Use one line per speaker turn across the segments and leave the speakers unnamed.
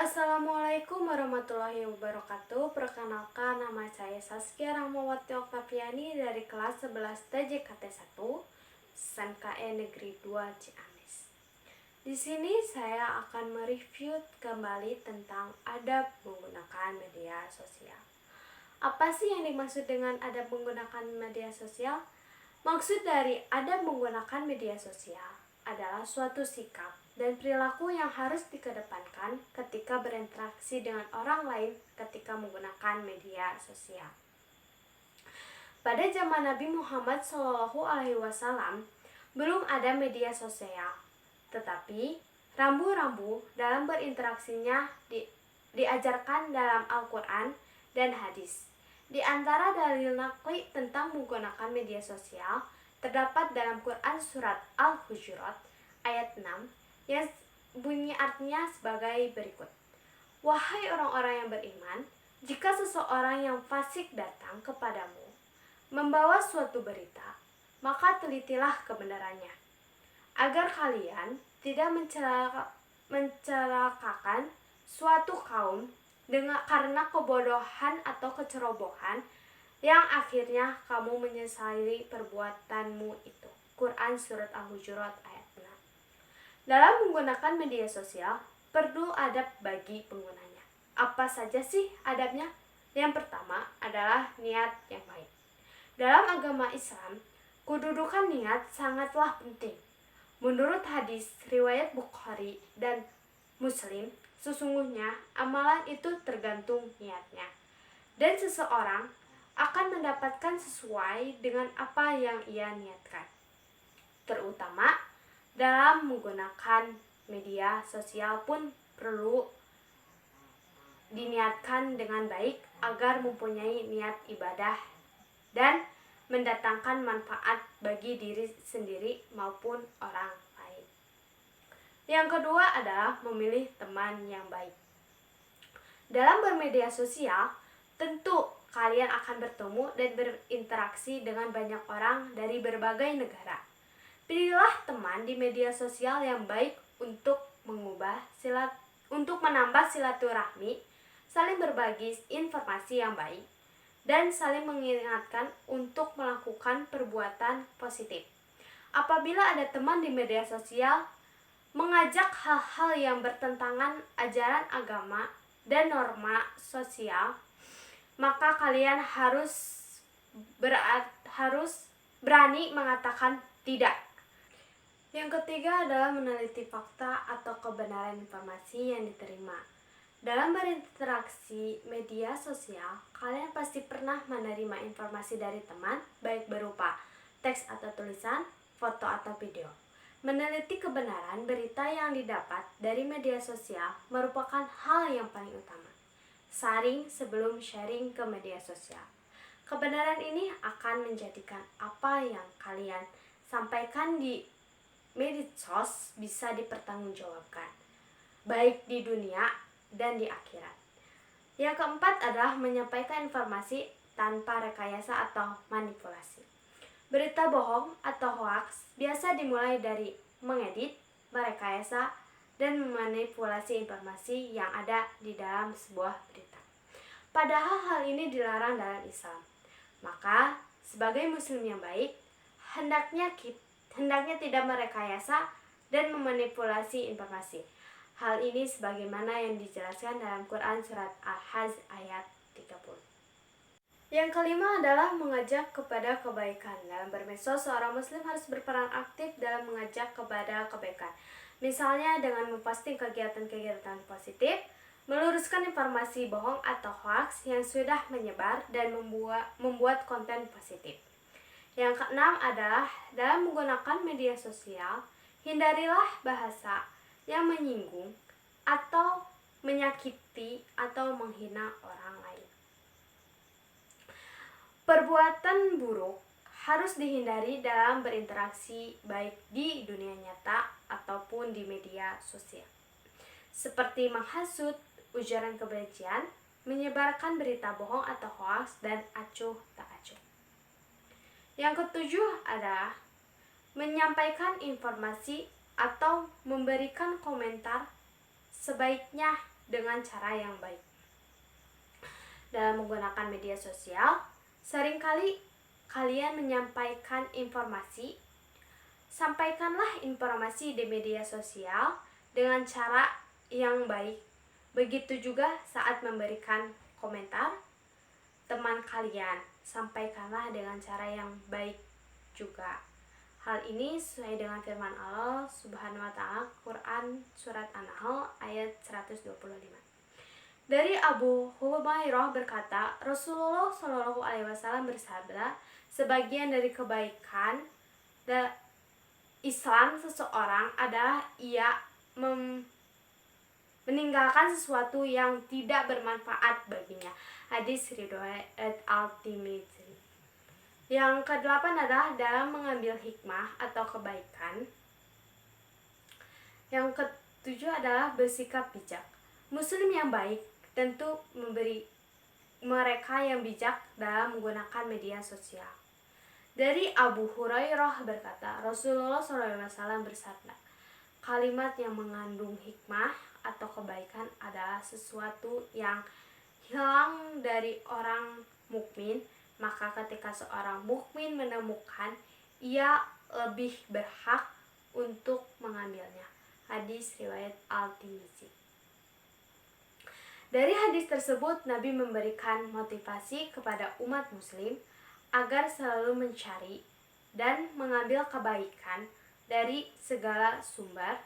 Assalamualaikum warahmatullahi wabarakatuh. Perkenalkan, nama saya Saskia Rahmawati Oktaviani dari kelas 11 TJKT 1 SMKE Negeri 2 Ciamis. Di sini saya akan mereview kembali tentang adab menggunakan media sosial. Apa sih yang dimaksud dengan adab menggunakan media sosial? Maksud dari adab menggunakan media sosial adalah suatu sikap dan perilaku yang harus dikedepankan ketika berinteraksi dengan orang lain ketika menggunakan media sosial. Pada zaman Nabi Muhammad SAW belum ada media sosial, tetapi rambu-rambu dalam berinteraksinya diajarkan dalam Al-Quran dan hadis. Di antara dalil naqli tentang menggunakan media sosial terdapat dalam Quran surat Al-Hujurat ayat 6 yang bunyi artinya sebagai berikut. Wahai orang-orang yang beriman, jika seseorang yang fasik datang kepadamu membawa suatu berita, maka telitilah kebenarannya, agar kalian tidak mencelakakan suatu kaum karena kebodohan atau kecerobohan yang akhirnya kamu menyesali perbuatanmu itu. Quran surat Al-Hujurat ayat 6. Dalam menggunakan media sosial, perlu adab bagi penggunanya. Apa saja sih adabnya? Yang pertama adalah niat yang baik. Dalam agama Islam, kedudukan niat sangatlah penting. Menurut hadis riwayat Bukhari dan Muslim, sesungguhnya amalan itu tergantung niatnya. Dan seseorang akan mendapatkan sesuai dengan apa yang ia niatkan. Terutama dalam menggunakan media sosial pun perlu diniatkan dengan baik agar mempunyai niat ibadah dan mendatangkan manfaat bagi diri sendiri maupun orang lain. Yang kedua adalah memilih teman yang baik. Dalam bermedia sosial, tentu kalian akan bertemu dan berinteraksi dengan banyak orang dari berbagai negara. Pilihlah teman di media sosial yang baik untuk menambah silaturahmi, saling berbagi informasi yang baik, dan saling mengingatkan untuk melakukan perbuatan positif. Apabila ada teman di media sosial mengajak hal-hal yang bertentangan ajaran agama dan norma sosial, maka kalian harus berani mengatakan tidak. Yang ketiga adalah meneliti fakta atau kebenaran informasi yang diterima. Dalam berinteraksi media sosial, kalian pasti pernah menerima informasi dari teman, baik berupa teks atau tulisan, foto atau video. Meneliti kebenaran berita yang didapat dari media sosial merupakan hal yang paling utama. Saring sebelum sharing ke media sosial. Kebenaran ini akan menjadikan apa yang kalian sampaikan di medsos bisa dipertanggungjawabkan, baik di dunia dan di akhirat. Yang keempat adalah menyampaikan informasi tanpa rekayasa atau manipulasi. Berita bohong atau hoaks biasa dimulai dari mengedit, merekayasa, dan memanipulasi informasi yang ada di dalam sebuah berita. Padahal hal ini dilarang dalam Islam. Maka, sebagai muslim yang baik, hendaknya tidak merekayasa dan memanipulasi informasi. Hal ini sebagaimana yang dijelaskan dalam Quran surat Al-Hajj ayat 30. Yang kelima adalah mengajak kepada kebaikan. Dalam bermedsos, seorang muslim harus berperan aktif dalam mengajak kepada kebaikan. Misalnya dengan memposting kegiatan-kegiatan positif, meluruskan informasi bohong atau hoaks yang sudah menyebar, dan membuat konten positif. Yang keenam adalah dalam menggunakan media sosial, hindarilah bahasa yang menyinggung atau menyakiti atau menghina orang lain. Perbuatan buruk harus dihindari dalam berinteraksi baik di dunia nyata ataupun di media sosial, seperti menghasut, ujaran kebencian, menyebarkan berita bohong atau hoaks, dan acuh tak acuh. Yang ketujuh adalah menyampaikan informasi atau memberikan komentar sebaiknya dengan cara yang baik. Dalam menggunakan media sosial, seringkali kalian menyampaikan informasi. Sampaikanlah informasi di media sosial dengan cara yang baik. Begitu juga saat memberikan komentar teman kalian, sampaikanlah dengan cara yang baik juga. Hal ini sesuai dengan firman Allah Subhanahu wa taala, Quran surat An-Nahl ayat 125. Dari Abu Hurairah berkata, Rasulullah Shallallahu alaihi wasallam bersabda, sebagian dari kebaikan Islam seseorang adalah ia meninggalkan sesuatu yang tidak bermanfaat baginya. Hadis riwayat Al-Tirmidzi. Yang ke-8 adalah dalam mengambil hikmah atau kebaikan. Yang ke-7 adalah bersikap bijak. Muslim yang baik tentu memberi mereka yang bijak dalam menggunakan media sosial. Dari Abu Hurairah berkata, Rasulullah SAW bersabda, kalimat yang mengandung hikmah atau kebaikan adalah sesuatu yang hilang dari orang mukmin, maka ketika seorang mukmin menemukan, ia lebih berhak untuk mengambilnya. Hadis riwayat Al-Tirmidzi. Dari hadis tersebut, Nabi memberikan motivasi kepada umat muslim agar selalu mencari dan mengambil kebaikan dari segala sumber.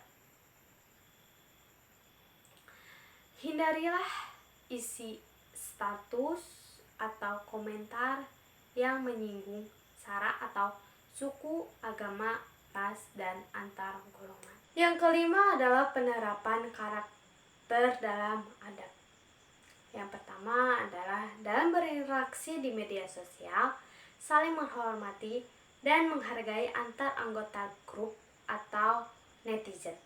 Hindarilah isi status atau komentar yang menyinggung sara atau suku, agama, ras, dan antar golongan. Yang kelima adalah penerapan karakter dalam adab. Yang pertama adalah dalam berinteraksi di media sosial, saling menghormati dan menghargai antar anggota grup atau netizen.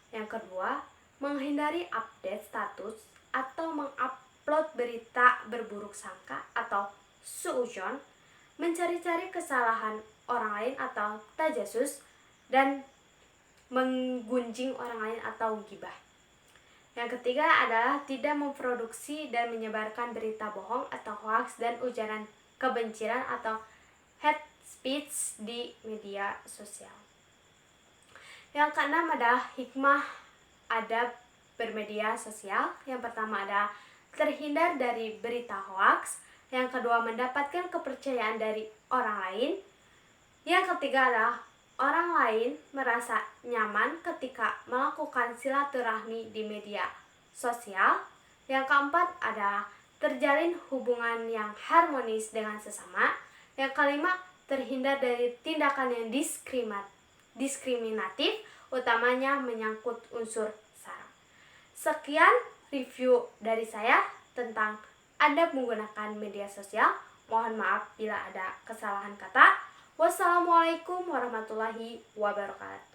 Yang kedua, menghindari update status atau mengupload berita berburuk sangka atau suudzon, mencari-cari kesalahan orang lain atau tajasus, dan menggunjing orang lain atau gibah. Yang ketiga adalah tidak memproduksi dan menyebarkan berita bohong atau hoax dan ujaran kebencian atau hate speech di media sosial. Yang keenam adalah hikmah adab bermedia sosial. Yang pertama adalah terhindar dari berita hoax. Yang kedua, mendapatkan kepercayaan dari orang lain. Yang ketiga adalah orang lain merasa nyaman ketika melakukan silaturahmi di media sosial. Yang keempat adalah terjalin hubungan yang harmonis dengan sesama. Yang kelima, terhindar dari tindakan yang diskriminatif, utamanya menyangkut unsur sara. Sekian review dari saya tentang adab menggunakan media sosial. Mohon maaf bila ada kesalahan kata. Wassalamualaikum warahmatullahi wabarakatuh.